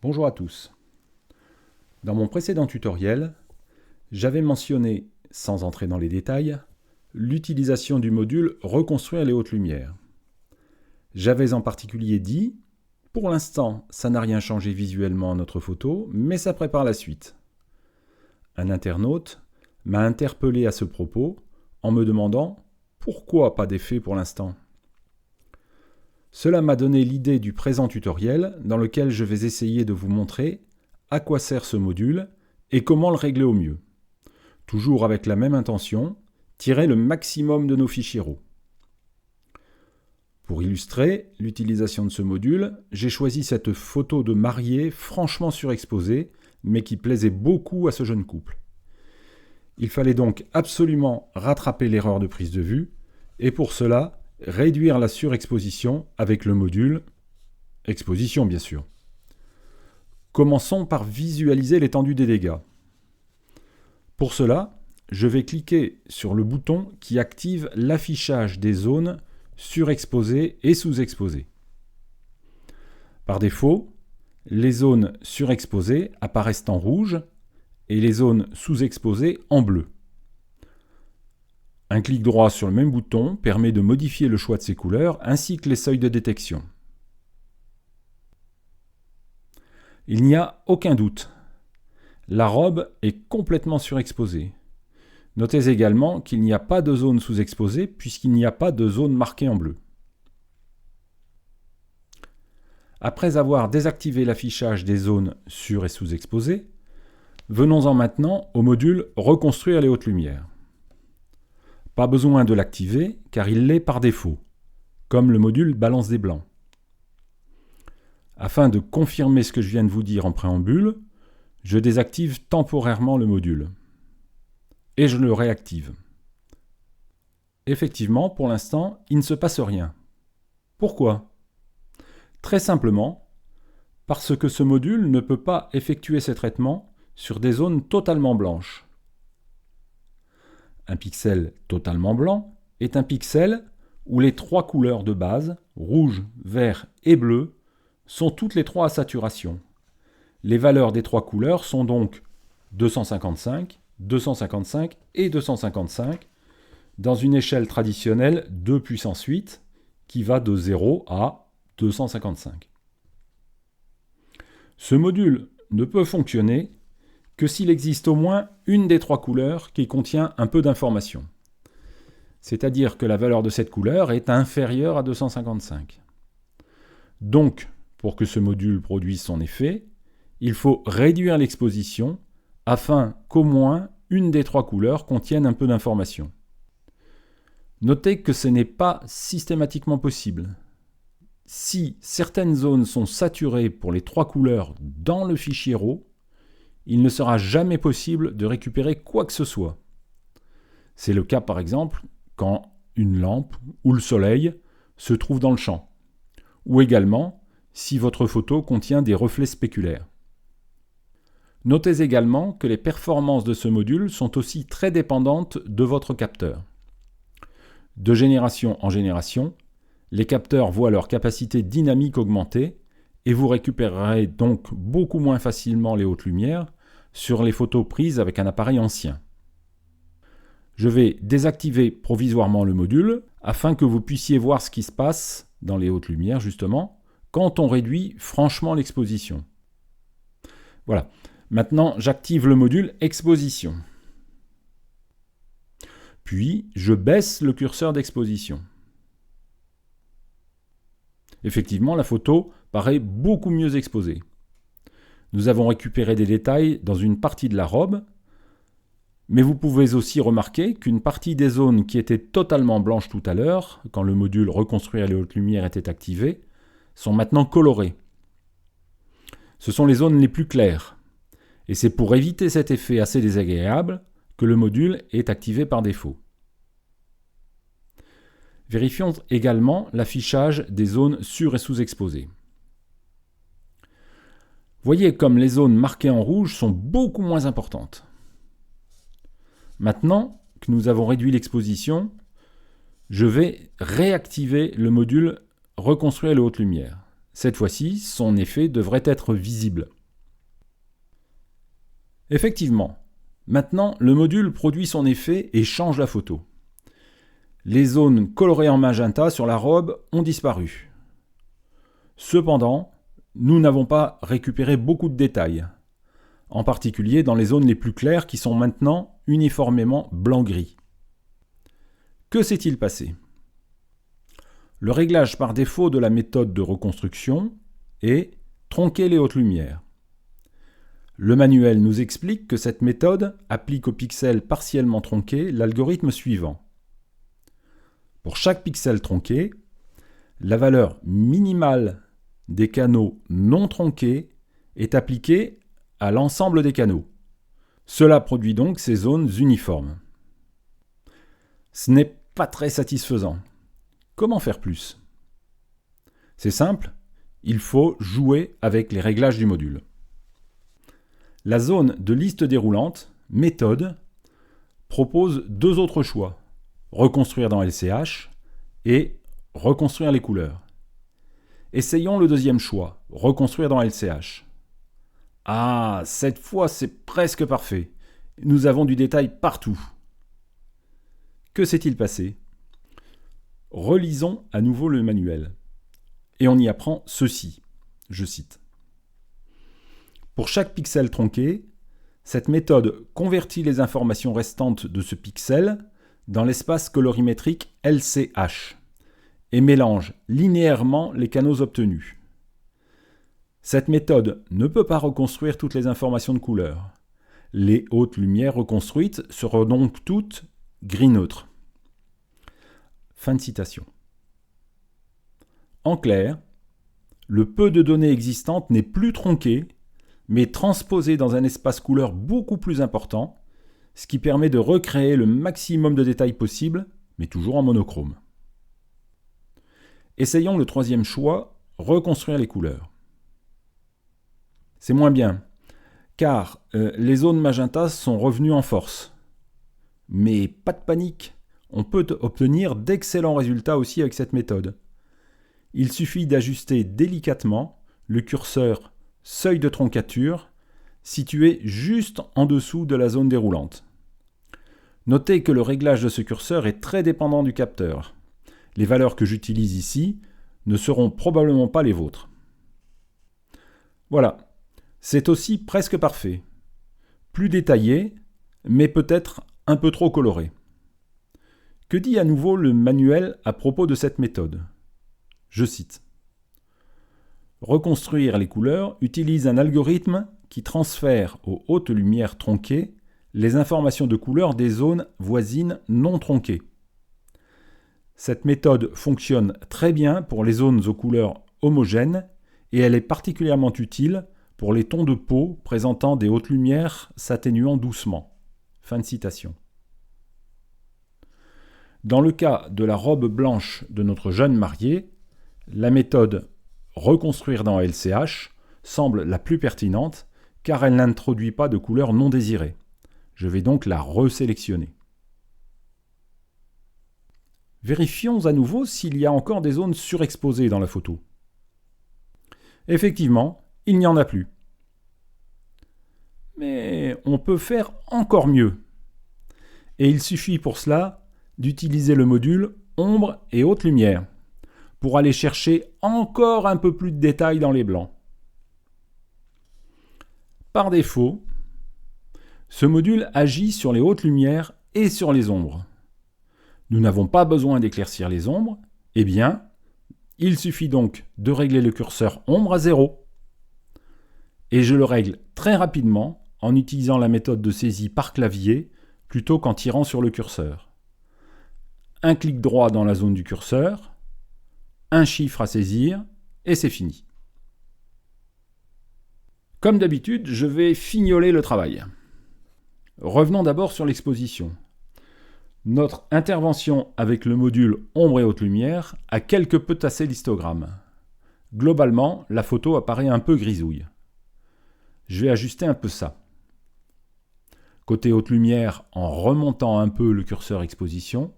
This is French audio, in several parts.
Bonjour à tous. Dans mon précédent tutoriel, j'avais mentionné, sans entrer dans les détails, l'utilisation du module Reconstruire les hautes lumières. J'avais en particulier dit, pour l'instant, ça n'a rien changé visuellement à notre photo, mais ça prépare la suite. Un internaute m'a interpellé à ce propos en me demandant pourquoi pas d'effet pour l'instant. Cela m'a donné l'idée du présent tutoriel dans lequel je vais essayer de vous montrer à quoi sert ce module et comment le régler au mieux. Toujours avec la même intention, tirer le maximum de nos fichiers RAW. Pour illustrer l'utilisation de ce module, j'ai choisi cette photo de mariée franchement surexposée, mais qui plaisait beaucoup à ce jeune couple. Il fallait donc absolument rattraper l'erreur de prise de vue, et pour cela, réduire la surexposition avec le module Exposition, bien sûr. Commençons par visualiser l'étendue des dégâts. Pour cela, je vais cliquer sur le bouton qui active l'affichage des zones surexposées et sous-exposées. Par défaut, les zones surexposées apparaissent en rouge et les zones sous-exposées en bleu. Un clic droit sur le même bouton permet de modifier le choix de ces couleurs ainsi que les seuils de détection. Il n'y a aucun doute, la robe est complètement surexposée. Notez également qu'il n'y a pas de zone sous-exposée puisqu'il n'y a pas de zone marquée en bleu. Après avoir désactivé l'affichage des zones sur- et sous-exposées, venons-en maintenant au module Reconstruire les hautes lumières. Pas besoin de l'activer car il l'est par défaut, comme le module Balance des blancs. Afin de confirmer ce que je viens de vous dire en préambule, je désactive temporairement le module. Et je le réactive. Effectivement, pour l'instant, il ne se passe rien. Pourquoi ? Très simplement, parce que ce module ne peut pas effectuer ces traitements sur des zones totalement blanches. Un pixel totalement blanc est un pixel où les trois couleurs de base, rouge, vert et bleu, sont toutes les trois à saturation. Les valeurs des trois couleurs sont donc 255, 255 et 255 dans une échelle traditionnelle 2 puissance 8 qui va de 0 à 255. Ce module ne peut fonctionner que s'il existe au moins une des trois couleurs qui contient un peu d'information. C'est-à-dire que la valeur de cette couleur est inférieure à 255. Donc, pour que ce module produise son effet, il faut réduire l'exposition afin qu'au moins une des trois couleurs contienne un peu d'information. Notez que ce n'est pas systématiquement possible. Si certaines zones sont saturées pour les trois couleurs dans le fichier RAW, il ne sera jamais possible de récupérer quoi que ce soit. C'est le cas par exemple quand une lampe ou le soleil se trouve dans le champ, ou également si votre photo contient des reflets spéculaires. Notez également que les performances de ce module sont aussi très dépendantes de votre capteur. De génération en génération, les capteurs voient leur capacité dynamique augmenter et vous récupérerez donc beaucoup moins facilement les hautes lumières sur les photos prises avec un appareil ancien. Je vais désactiver provisoirement le module afin que vous puissiez voir ce qui se passe dans les hautes lumières justement quand on réduit franchement l'exposition. Voilà. Maintenant, j'active le module Exposition. Puis, je baisse le curseur d'exposition. Effectivement, la photo paraît beaucoup mieux exposée. Nous avons récupéré des détails dans une partie de la robe, mais vous pouvez aussi remarquer qu'une partie des zones qui étaient totalement blanches tout à l'heure, quand le module Reconstruire les hautes lumières était activé, sont maintenant colorées. Ce sont les zones les plus claires. Et c'est pour éviter cet effet assez désagréable que le module est activé par défaut. Vérifions également l'affichage des zones sur- et sous-exposées. Voyez comme les zones marquées en rouge sont beaucoup moins importantes. Maintenant que nous avons réduit l'exposition, je vais réactiver le module Reconstruire les hautes lumières. Cette fois-ci, son effet devrait être visible. Effectivement, maintenant le module produit son effet et change la photo. Les zones colorées en magenta sur la robe ont disparu. Cependant, nous n'avons pas récupéré beaucoup de détails, en particulier dans les zones les plus claires qui sont maintenant uniformément blanc-gris. Que s'est-il passé ? Le réglage par défaut de la méthode de reconstruction est tronquer les hautes lumières. Le manuel nous explique que cette méthode applique aux pixels partiellement tronqués l'algorithme suivant. Pour chaque pixel tronqué, la valeur minimale des canaux non tronqués est appliquée à l'ensemble des canaux. Cela produit donc ces zones uniformes. Ce n'est pas très satisfaisant. Comment faire plus ? C'est simple, il faut jouer avec les réglages du module. La zone de liste déroulante, méthode, propose deux autres choix, reconstruire dans LCH et reconstruire les couleurs. Essayons le deuxième choix, reconstruire dans LCH. Ah, cette fois c'est presque parfait. Nous avons du détail partout. Que s'est-il passé ? Relisons à nouveau le manuel. Et on y apprend ceci, je cite. Pour chaque pixel tronqué, cette méthode convertit les informations restantes de ce pixel dans l'espace colorimétrique LCH et mélange linéairement les canaux obtenus. Cette méthode ne peut pas reconstruire toutes les informations de couleur. Les hautes lumières reconstruites seront donc toutes gris neutre. Fin de citation. En clair, le peu de données existantes n'est plus tronqué, mais transposé dans un espace couleur beaucoup plus important, ce qui permet de recréer le maximum de détails possible, mais toujours en monochrome. Essayons le troisième choix, reconstruire les couleurs. C'est moins bien, car les zones magenta sont revenues en force. Mais pas de panique, on peut obtenir d'excellents résultats aussi avec cette méthode. Il suffit d'ajuster délicatement le curseur seuil de troncature situé juste en dessous de la zone déroulante. Notez que le réglage de ce curseur est très dépendant du capteur. Les valeurs que j'utilise ici ne seront probablement pas les vôtres. Voilà, c'est aussi presque parfait. Plus détaillé, mais peut-être un peu trop coloré. Que dit à nouveau le manuel à propos de cette méthode ? Je cite. Reconstruire les couleurs utilise un algorithme qui transfère aux hautes lumières tronquées les informations de couleur des zones voisines non tronquées. Cette méthode fonctionne très bien pour les zones aux couleurs homogènes et elle est particulièrement utile pour les tons de peau présentant des hautes lumières s'atténuant doucement. Fin de citation. Dans le cas de la robe blanche de notre jeune mariée, la méthode reconstruire dans LCH semble la plus pertinente car elle n'introduit pas de couleur non désirée. Je vais donc la resélectionner. Vérifions à nouveau s'il y a encore des zones surexposées dans la photo. Effectivement, il n'y en a plus. Mais on peut faire encore mieux. Et il suffit pour cela d'utiliser le module ombre et haute lumière pour aller chercher encore un peu plus de détails dans les blancs. Par défaut, ce module agit sur les hautes lumières et sur les ombres. Nous n'avons pas besoin d'éclaircir les ombres, eh bien, il suffit donc de régler le curseur ombre à 0. Et je le règle très rapidement en utilisant la méthode de saisie par clavier plutôt qu'en tirant sur le curseur. Un clic droit dans la zone du curseur, un chiffre à saisir, et c'est fini. Comme d'habitude, je vais fignoler le travail. Revenons d'abord sur l'exposition. Notre intervention avec le module ombre et haute lumière a quelque peu tassé l'histogramme. Globalement, la photo apparaît un peu grisouille. Je vais ajuster un peu ça. Côté haute lumière, en remontant un peu le curseur exposition.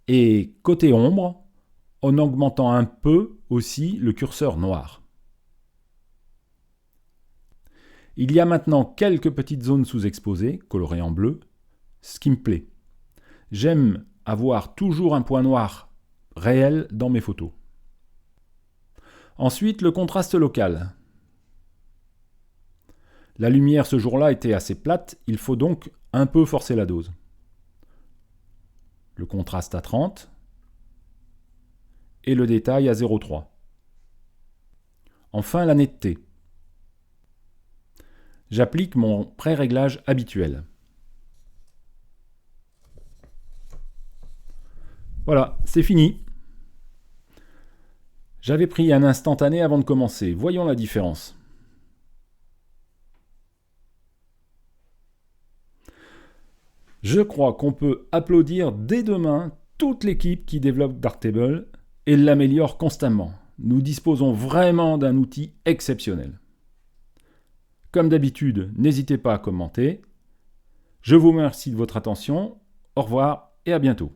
Et côté ombre, en augmentant un peu aussi le curseur noir. Il y a maintenant quelques petites zones sous-exposées, colorées en bleu, ce qui me plaît. J'aime avoir toujours un point noir réel dans mes photos. Ensuite, le contraste local. La lumière ce jour-là était assez plate, il faut donc un peu forcer la dose. Le contraste à 30 et le détail à 0,3. Enfin, la netteté. J'applique mon pré-réglage habituel. Voilà, c'est fini. J'avais pris un instantané avant de commencer. Voyons la différence. Je crois qu'on peut applaudir dès demain toute l'équipe qui développe Darktable et l'améliore constamment. Nous disposons vraiment d'un outil exceptionnel. Comme d'habitude, n'hésitez pas à commenter. Je vous remercie de votre attention. Au revoir et à bientôt.